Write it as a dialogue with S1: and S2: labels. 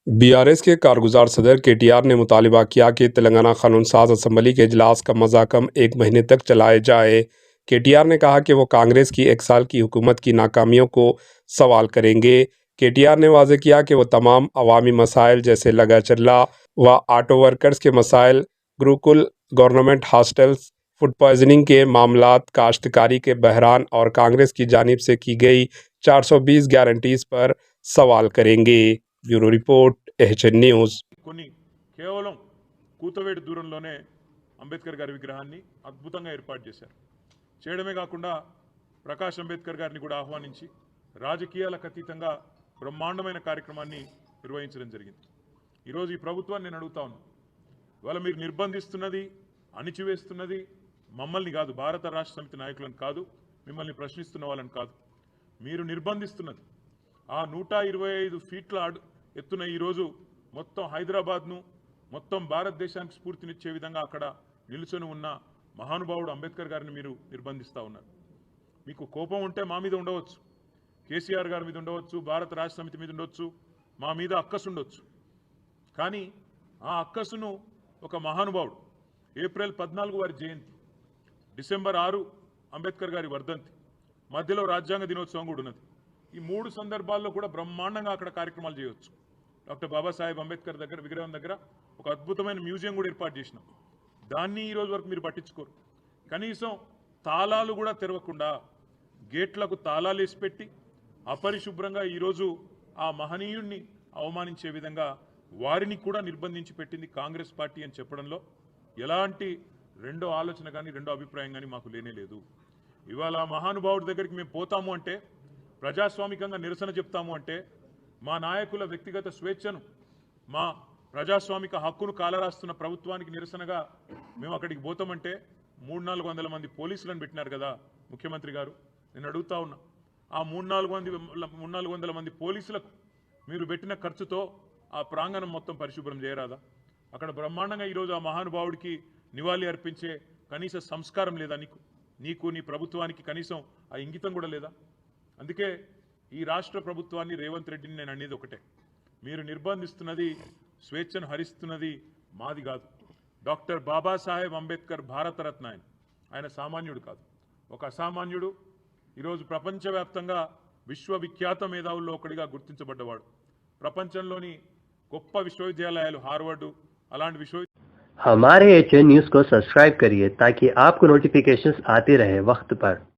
S1: BRS के कारगुजार सदर KTR ने मुतालबा किया कि तेलंगाना कानून साज असम्बली के इजलास कम अज़ कम 1 महीने तक चलाए जाए। केटीआर ने कहा कि वो कांग्रेस की 1 साल की हुकूमत की नाकामियों को सवाल करेंगे। केटीआर ने वाज़ेह किया कि वो तमाम अवामी मसाइल जैसे लगा चल्ला व ऑटो वर्कर्स के मसाइल, Gurukul government hostels, food poisoning के मामलात, काश्तकारी के बहरान और कांग्रेस की जानिब से की गई 420 गारंटीज़ पर सवाल करेंगे। Bureau report HN news.
S2: కొన్ని కేవలం కూతవేటు దూరంలోనే అంబేద్కర్ గారి విగ్రహాన్ని అద్భుతంగా ఏర్పాటు చేశారు. చేయడమే కాకుండా ప్రకాష్ అంబేద్కర్ గారిని కూడా ఆహ్వానించి రాజకీయాలకు అతీతంగా బ్రహ్మాండమైన కార్యక్రమాన్ని నిర్వహించడం జరిగింది. ఈరోజు ఈ ప్రభుత్వాన్ని నేను అడుగుతా ఉన్నాను, ఇవాళ మీరు నిర్బంధిస్తున్నది, అణిచివేస్తున్నది మమ్మల్ని కాదు, భారత రాష్ట్ర సమితి నాయకులను కాదు, మిమ్మల్ని ప్రశ్నిస్తున్న వాళ్ళని కాదు, మీరు నిర్బంధిస్తున్నది ఆ 125 ఫీట్ల ఎత్తున ఈరోజు మొత్తం హైదరాబాద్ను, మొత్తం భారతదేశానికి స్ఫూర్తినిచ్చే విధంగా అక్కడ నిలుచొని ఉన్న మహానుభావుడు అంబేద్కర్ గారిని మీరు నిర్బంధిస్తూ ఉన్నారు. మీకు కోపం ఉంటే మా మీద ఉండవచ్చు, కేసీఆర్ గారి మీద ఉండవచ్చు, భారత రాష్ట్ర సమితి మీద ఉండవచ్చు, మా మీద అక్కసు ఉండొచ్చు. కానీ ఆ అక్కసును ఒక మహానుభావుడు ఏప్రిల్ 14 వారి జయంతి, డిసెంబర్ 6 అంబేద్కర్ గారి వర్ధంతి, మధ్యలో రాజ్యాంగ దినోత్సవం కూడా ఉన్నది. ఈ 3 సందర్భాల్లో కూడా బ్రహ్మాండంగా అక్కడ కార్యక్రమాలు చేయవచ్చు. డాక్టర్ బాబాసాహెబ్ అంబేద్కర్ దగ్గర విగ్రహం దగ్గర ఒక అద్భుతమైన మ్యూజియం కూడా ఏర్పాటు చేసినాం. దాన్ని ఈ రోజు వరకు మీరు పట్టించుకోరు. కనీసం తాళాలు కూడా తెరవకుండా గేట్లకు తాళాలు వేసి పెట్టి అపరిశుభ్రంగా ఈరోజు ఆ మహనీయుణ్ణి అవమానించే విధంగా వారిని కూడా నిర్బంధించి పెట్టింది కాంగ్రెస్ పార్టీ అని చెప్పడంలో ఎలాంటి రెండో ఆలోచన కానీ రెండో అభిప్రాయం కానీ మాకు లేనే లేదు. ఇవాళ మహానుభావుడి దగ్గరికి మేము పోతాము అంటే, ప్రజాస్వామికంగా నిరసన చెప్తాము అంటే, మా నాయకుల వ్యక్తిగత స్వేచ్ఛను, మా ప్రజాస్వామిక హక్కును కాలరాస్తున్న ప్రభుత్వానికి నిరసనగా మేము అక్కడికి పోతామంటే 300-400 మంది పోలీసులను పెట్టినారు కదా ముఖ్యమంత్రి గారు. నేను అడుగుతా ఉన్నా, ఆ 300-400 మంది పోలీసులకు మీరు పెట్టిన ఖర్చుతో ఆ ప్రాంగణం మొత్తం పరిశుభ్రం చేయరాదా? అక్కడ బ్రహ్మాండంగా ఈరోజు ఆ మహానుభావుడికి నివాళి అర్పించే కనీస సంస్కారం లేదా? నీకు నీ ప్రభుత్వానికి కనీసం ఆ ఇంగితం కూడా లేదా? అందుకే ఈ రాష్ట్ర ప్రభుత్వాన్ని, రేవంత్ రెడ్డిని నేను అనేది ఒకటే, మీరు నిర్బంధిస్తున్నది, స్వేచ్ఛను హరిస్తున్నది మాది కాదు. డాక్టర్ బాబాసాహెబ్ అంబేద్కర్ భారతరత్న ఆయన సామాన్యుడు కాదు, ఒక అసామాన్యుడు. ఈరోజు ప్రపంచవ్యాప్తంగా విశ్వవిఖ్యాత మేధావుల్లో ఒకటిగా గుర్తించబడ్డవాడు. ప్రపంచంలోని గొప్ప విశ్వవిద్యాలయాలు, హార్వర్డ్ అలాంటి
S3: हमारे एचएन न्यूज़ को सब्सक्राइब करिए ताकि आपको नोटिफिकेशंस आते रहे वक्त पर।